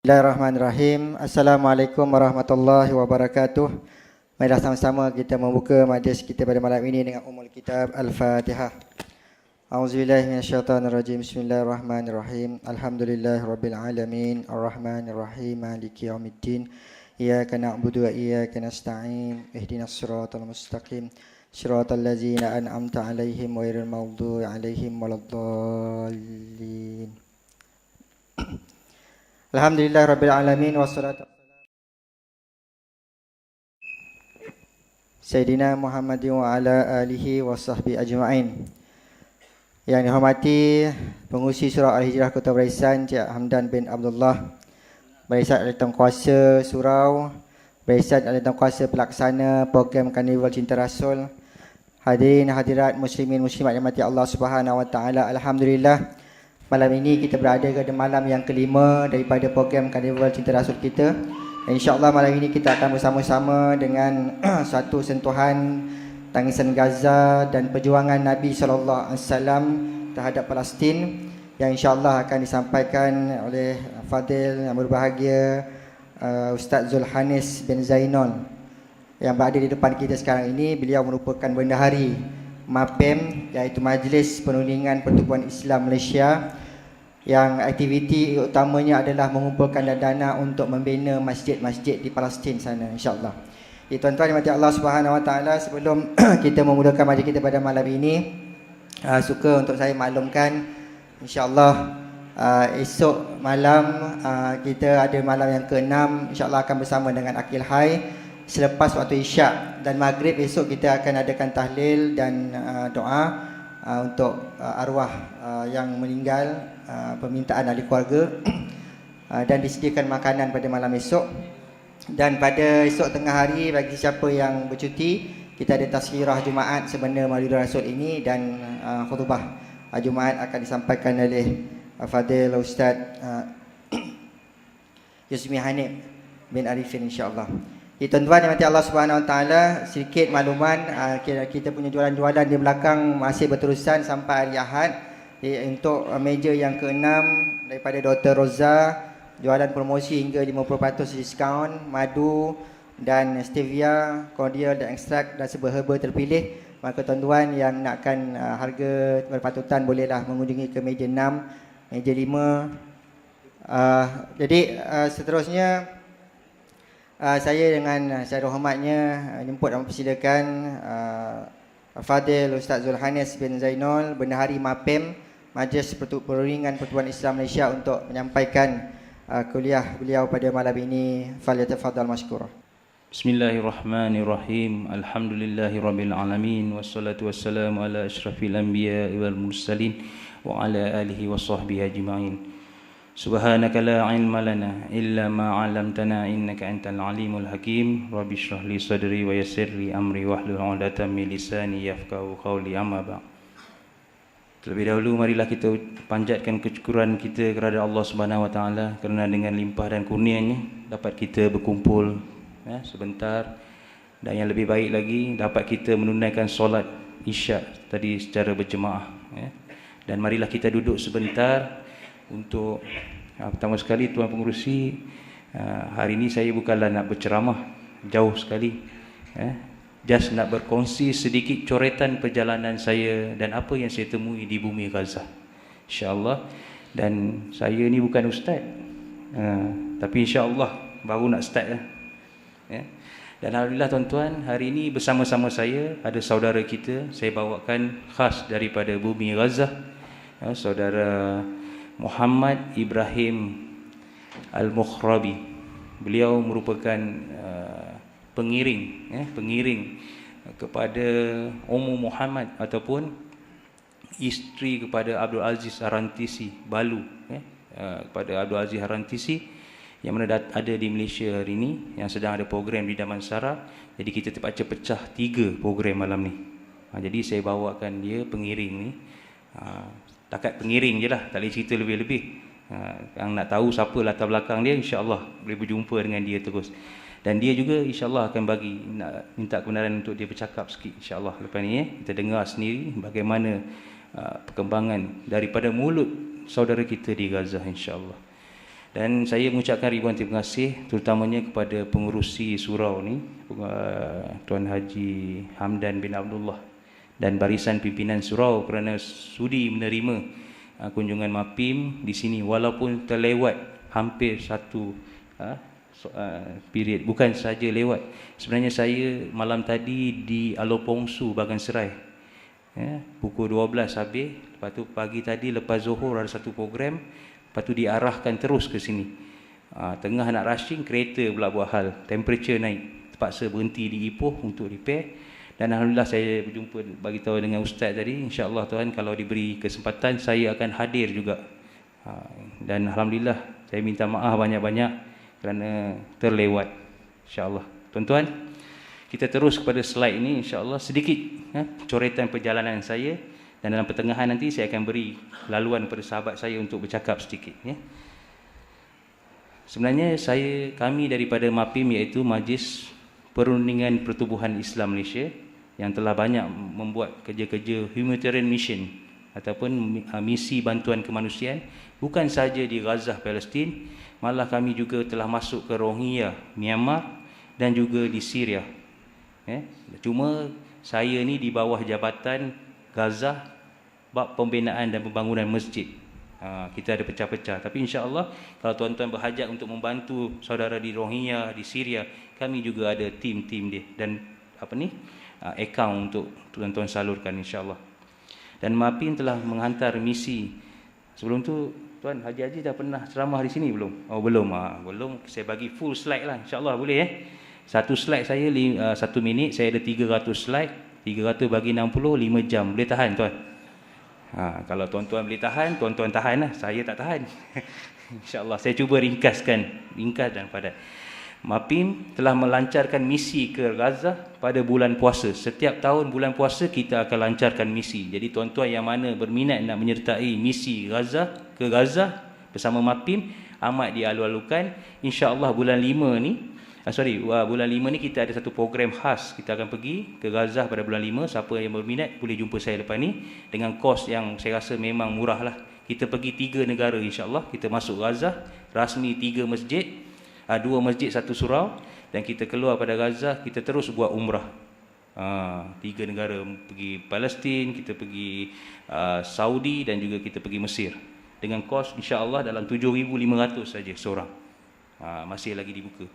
Bismillahirrahmanirrahim. Assalamualaikum warahmatullahi wabarakatuh. Marilah sama-sama kita membuka majlis kita pada malam ini dengan Ummul Kitab Al-Fatihah. A'udzubillahi minasyaitonirrajim. Bismillahirrahmanirrahim. Alhamdulillahirabbil alamin. Arrahmanirrahim. Maliki yaumiddin. Iyyaka na'budu wa iyyaka nasta'in. Ihdinas siratal mustaqim. Siratal ladzina an'amta 'alaihim ghairil maghdubi 'alaihim waladdallin. Alhamdulillahirabbil alamin wassalatu Sayyidina Muhammadin wa ala alihi wa sahbihi ajma'in. Yang dihormati pengurusi surau Al-Hijrah Kota Barisan Cik Hamdan bin Abdullah, Barisan Ahli Tangkuasa Surau, Barisan Ahli Tangkuasa Pelaksana Program Karnival Cinta Rasul, hadirin hadirat muslimin muslimat yang mati Allah Subhanahu wa taala. Alhamdulillah, malam ini kita berada pada malam yang kelima daripada program Karnival Cinta Rasul kita. InsyaAllah malam ini kita akan bersama-sama dengan satu sentuhan tangisan Gaza dan perjuangan Nabi SAW terhadap Palestin yang insyaAllah akan disampaikan oleh Fadil yang berbahagia Ustaz Zulhanis bin Zainal yang berada di depan kita sekarang ini. Beliau merupakan bendahari MAPEM, iaitu Majlis Perundingan Pertubuhan Islam Malaysia, yang aktiviti utamanya adalah mengumpulkan dana untuk membina masjid-masjid di Palestin sana, insya-Allah. Tuan-tuan yang mati Allah Subhanahu wa taala, sebelum kita memulakan majlis kita pada malam ini, suka untuk saya maklumkan insya-Allah esok malam kita ada malam yang ke-6, insya-Allah akan bersama dengan Akil Hai. Selepas waktu Isyak dan Maghrib esok kita akan adakan tahlil dan doa untuk arwah yang meninggal, permintaan ahli keluarga dan disediakan makanan pada malam esok. Dan pada esok tengah hari, bagi siapa yang bercuti, kita ada tazkirah Jumaat sebenar Maulid Rasul ini, dan khutbah Jumaat akan disampaikan oleh Fadil Ustaz Yusmi Hanif bin Arifin, insya-Allah. Tuan-tuan yang mati Allah Subhanahu wa taala, sedikit makluman, kita punya jualan-jualan di belakang masih berterusan sampai hari Ahad. Untuk meja yang ke-6 daripada Dr. Roza, jualan promosi hingga 50% diskaun, madu dan stevia, cordial dan ekstrak dan sebuah herba terpilih. Maka tuan-tuan yang nakkan harga berpatutan bolehlah mengunjungi ke meja 6, meja 5. Jadi seterusnya saya dengan secara hormatnya jemput dan mempersilakan Fadil Ustaz Zulhanis bin Zainal, Bendahari MAPEM, Majlis Perundingan Pertubuhan Islam Malaysia, untuk menyampaikan kuliah beliau pada malam ini. Falyatafaddal mashkura. Bismillahirrahmanirrahim. Alhamdulillahirabbil alamin, wassalatu wassalamu ala asyrafil anbiya wal mursalin wa ala alihi washabbihi ajma'in. Subhanaka la ilma lana illa ma 'allamtana innaka antal alimul hakim. Rabbi shrah li sadri wa yassir li amri wahlul 'uqdatam min lisani yafqahu qawli. Amma ba'd. Terlebih dahulu marilah kita panjatkan kesyukuran kita kepada Allah Subhanahu wa taala kerana dengan limpah dan kurnianya dapat kita berkumpul sebentar, dan yang lebih baik lagi dapat kita menunaikan solat Isyak tadi secara berjemaah. Dan marilah kita duduk sebentar untuk pertama sekali, Tuan Pengerusi, hari ini saya bukanlah nak berceramah jauh sekali, just nak berkongsi sedikit coretan perjalanan saya dan apa yang saya temui di bumi Gaza, insya-Allah. Dan saya ni bukan ustaz, tapi insya-Allah baru nak start Dan alhamdulillah tuan-tuan, hari ini bersama-sama saya ada saudara kita, saya bawakan khas daripada bumi Gaza, saudara Muhammad Ibrahim Al-Mukhrabi. Beliau merupakan pengiring kepada Ummu Muhammad ataupun isteri kepada Abdul Aziz Harantisi Balu, kepada Abdul Aziz Harantisi yang mana ada di Malaysia hari ini, yang sedang ada program di Damansara. Jadi kita terpaksa pecah 3 program malam ni. Jadi saya bawakan dia pengiring ni. Takat pengiring je lah, tak boleh cerita lebih-lebih. Yang nak tahu siapa latar belakang dia, insya-Allah boleh berjumpa dengan dia terus. Dan dia juga insya-Allah akan minta kebenaran untuk dia bercakap sikit, insya-Allah lepas ni. Kita dengar sendiri bagaimana perkembangan daripada mulut saudara kita di Gaza, insya-Allah. Dan saya mengucapkan ribuan terima kasih terutamanya kepada pengerusi surau ni, Tuan Haji Hamdan bin Abdullah dan barisan pimpinan surau kerana sudi menerima kunjungan MAPIM di sini walaupun terlewat hampir satu period. Bukan saja lewat, sebenarnya saya malam tadi di Alopongsu Bagan Serai, pukul 12 habis. Lepas tu pagi tadi lepas Zuhur ada satu program, lepas tu diarahkan terus ke sini. Tengah nak rushing, kereta pula buat hal, temperature naik, terpaksa berhenti di Ipoh untuk repair. Dan Alhamdulillah saya berjumpa, bagi tahu dengan Ustaz tadi, insya-Allah Tuhan kalau diberi kesempatan saya akan hadir juga. Dan Alhamdulillah saya minta maaf banyak-banyak kerana terlewat, insya-Allah. Tuan-tuan, kita terus kepada slide ini, insya-Allah sedikit coretan perjalanan saya, dan dalam pertengahan nanti saya akan beri laluan kepada sahabat saya untuk bercakap sedikit. Sebenarnya kami daripada MAPIM, iaitu Majlis Perundingan Pertubuhan Islam Malaysia, yang telah banyak membuat kerja-kerja humanitarian mission ataupun misi bantuan kemanusiaan, bukan saja di Gaza, Palestin, malah kami juga telah masuk ke Rohingya, Myanmar, dan juga di Syria. Cuma saya ni di bawah jabatan Gaza, bab pembinaan dan pembangunan masjid. Kita ada pecah-pecah, tapi insya-Allah kalau tuan-tuan berhajat untuk membantu saudara di Rohingya, di Syria, kami juga ada tim-tim dia dan akaun untuk tuan-tuan salurkan, insya-Allah. Dan MAPIM telah menghantar misi. Sebelum tu Tuan Haji dah pernah ceramah di sini belum? Oh belum. Belum. Saya bagi full slide lah, insya-Allah boleh Satu slide saya 1 minit, saya ada 300 slide. 300 bagi 60, 5 jam. Boleh tahan tuan? Kalau tuan-tuan boleh tahan, tuan-tuan tahan lah. Saya tak tahan. InsyaAllah saya cuba ringkas dan padat. MAPIM telah melancarkan misi ke Gaza pada bulan puasa. Setiap tahun bulan puasa kita akan lancarkan misi. Jadi tuan-tuan yang mana berminat nak menyertai misi ke Gaza bersama MAPIM, amat dialu-alukan. InsyaAllah bulan 5 ni kita ada satu program khas. Kita akan pergi ke Gaza pada bulan 5. Siapa yang berminat boleh jumpa saya lepas ni dengan kos yang saya rasa memang murah lah. Kita pergi 3 negara, insyaAllah. Kita masuk Gaza, rasmi 3 masjid, 2 masjid, 1 surau, dan kita keluar pada Gaza, kita terus buat umrah. 3 negara, pergi Palestin, kita pergi Saudi, dan juga kita pergi Mesir. Dengan kos insya-Allah dalam 7,500 saja seorang. Masih lagi dibuka.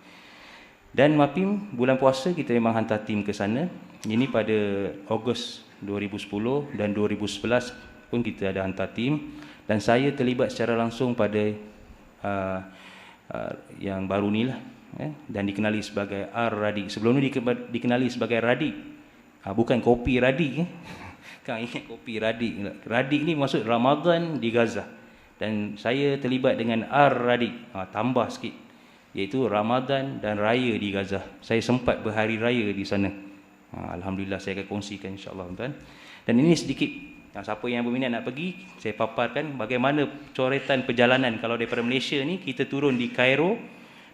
Dan MAPIM bulan puasa kita memang hantar tim ke sana. Ini pada Ogos 2010 dan 2011 pun kita ada hantar tim, dan saya terlibat secara langsung pada yang baru ni lah, dan dikenali sebagai R-Radik. Sebelum ni dikenali sebagai Radik, bukan kopi Radik. Kan ingat kopi Radik. Radik ni maksud Ramadan di Gaza, dan saya terlibat dengan R-Radik, tambah sikit, iaitu Ramadan dan Raya di Gaza. Saya sempat berhari raya di sana. Alhamdulillah saya akan kongsikan insya-Allah tuan. Dan ini sedikit, siapa yang berminat nak pergi, saya paparkan bagaimana coretan perjalanan. Kalau daripada Malaysia ni kita turun di Cairo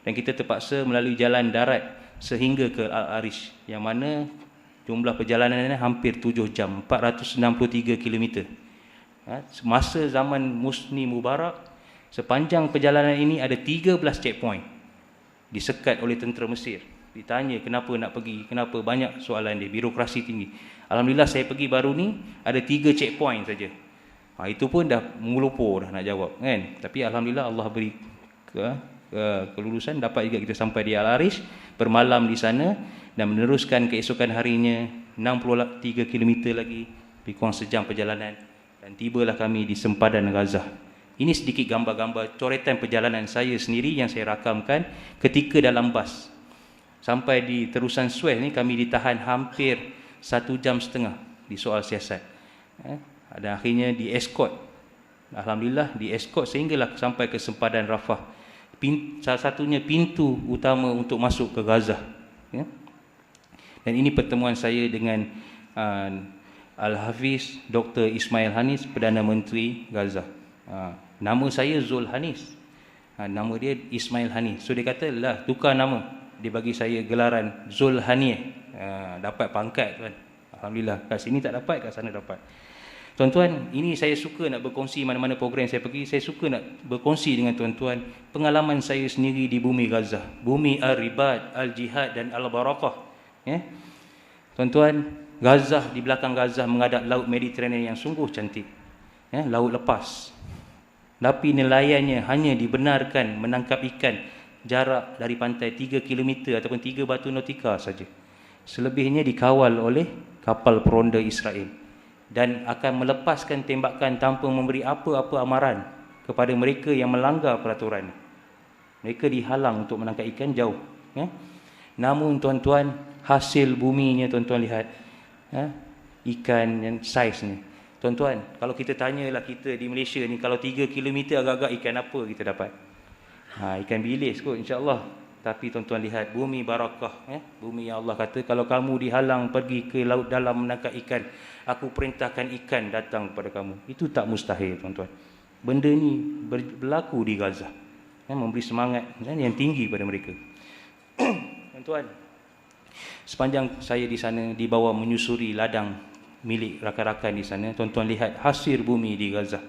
dan kita terpaksa melalui jalan darat sehingga ke Al-Arish, yang mana jumlah perjalanannya hampir 7 jam, 463 km. Masa zaman Husni Mubarak, sepanjang perjalanan ini ada 13 checkpoint disekat oleh tentera Mesir. Ditanya kenapa nak pergi, kenapa, banyak soalan dia, birokrasi tinggi. Alhamdulillah saya pergi baru ni ada 3 checkpoint saja. Itu pun dah melupur dah nak jawab kan. Tapi alhamdulillah Allah beri kelulusan, dapat juga kita sampai di Al-Arish, bermalam di sana dan meneruskan keesokan harinya 63 km lagi, lebih kurang sejam perjalanan, dan tibalah kami di sempadan Gaza. Ini sedikit gambar-gambar coretan perjalanan saya sendiri yang saya rakamkan ketika dalam bas. Sampai di terusan Suez ni kami ditahan hampir 1,5 jam di soal siasat. Dan akhirnya di escort. Alhamdulillah di escort sehinggalah sampai ke sempadan Rafah. Salah satunya pintu utama untuk masuk ke Gaza. Dan ini pertemuan saya dengan Al-Hafiz Dr. Ismail Hanis, Perdana Menteri Gaza. Nama saya Zul Hanis. Nama dia Ismail Hanis. So dia kata lah tukar nama. Dia bagi saya gelaran Zul Haniyah. Dapat pangkat kan. Alhamdulillah. Kat sini tak dapat, kat sana dapat. Tuan-tuan, ini saya suka nak berkongsi mana-mana program saya pergi, saya suka nak berkongsi dengan tuan-tuan pengalaman saya sendiri di bumi Gaza, bumi Al-Ribad, Al-Jihad dan Al-Barakah. Ya. Tuan-tuan, Gaza, di belakang Gaza menghadap laut Mediterranean yang sungguh cantik. Ya, laut lepas. Tapi nelayannya hanya dibenarkan menangkap ikan jarak dari pantai 3 km ataupun 3 batu nautika saja. Selebihnya dikawal oleh kapal peronda Israel dan akan melepaskan tembakan tanpa memberi apa-apa amaran kepada mereka yang melanggar peraturan. Mereka dihalang untuk menangkap ikan jauh. Ya. Namun tuan-tuan, hasil buminya tuan-tuan lihat. Ya. Ikan yang saiz ni. Tuan-tuan, kalau kita tanyalah kita di Malaysia ni, kalau 3 km agak-agak ikan apa kita dapat? Ikan bilis kot insya-Allah. Tapi tuan-tuan lihat bumi barakah, ya? Bumi yang Allah kata kalau kamu dihalang pergi ke laut dalam menangkap ikan, aku perintahkan ikan datang kepada kamu. Itu tak mustahil tuan-tuan. Benda ni berlaku di Gaza. Ya, memberi semangat yang tinggi pada mereka. Tuan-tuan, sepanjang saya di sana dibawa menyusuri ladang milik rakan-rakan di sana, tuan-tuan lihat hasil bumi di Gaza.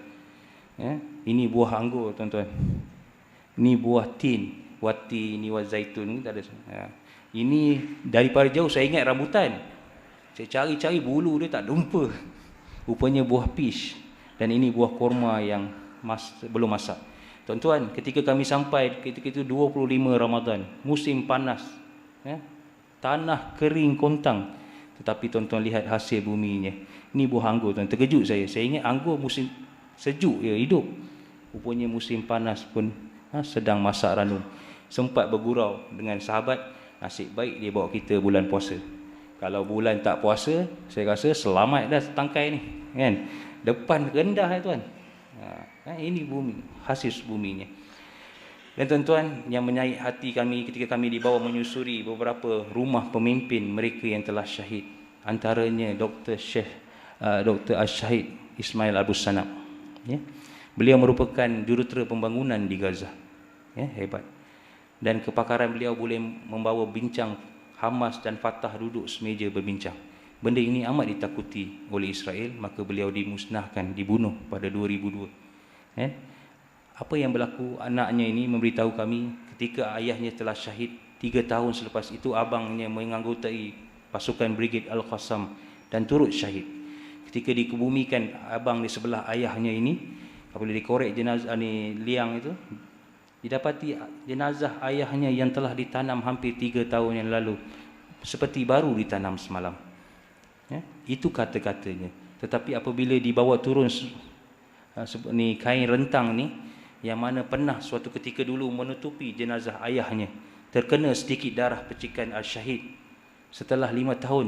Ya, ini buah anggur tuan-tuan. Ini buah tin. Wati ni wa zaitun ni tak ada. Ya. Ini daripada jauh saya ingat rambutan. Saya cari-cari bulu dia tak jumpa. Rupanya buah peach dan ini buah kurma yang belum masak. Tuan-tuan, ketika kami sampai ketika itu 25 Ramadan, musim panas. Ya. Tanah kering kontang. Tetapi tuan-tuan lihat hasil buminya. Ini buah anggur tuan. Terkejut saya. Saya ingat anggur musim sejuk ya hidup. Rupanya musim panas pun sedang masak ranum. Sempat bergurau dengan sahabat, nasib baik dia bawa kita bulan puasa. Kalau bulan tak puasa, saya rasa selamat dah tangkai ni, kan? Depan rendah tuan. Ini bumi, hasil buminya. Dan tuan-tuan, yang menyayat hati kami ketika kami dibawa menyusuri beberapa rumah pemimpin mereka yang telah syahid. Antaranya Dr. Al-Syahid Ismail Abu Sanab. Ya. Beliau merupakan jurutera pembangunan di Gaza. Ya, hebat. Dan kepakaran beliau boleh membawa bincang Hamas dan Fatah duduk semeja berbincang. Benda ini amat ditakuti oleh Israel, maka beliau dimusnahkan, dibunuh pada 2002. Apa yang berlaku, anaknya ini memberitahu kami ketika ayahnya telah syahid 3 tahun selepas itu, abangnya menganggotai pasukan Brigade Al-Qassam dan turut syahid. Ketika dikebumikan abang di sebelah ayahnya ini, apabila dikorek jenazah ni liang itu, didapati jenazah ayahnya yang telah ditanam hampir 3 tahun yang lalu seperti baru ditanam semalam. Ya, itu kata-katanya. Tetapi apabila dibawa turun ni kain rentang ni, yang mana pernah suatu ketika dulu menutupi jenazah ayahnya, terkena sedikit darah percikan Al-Syahid. Setelah 5 tahun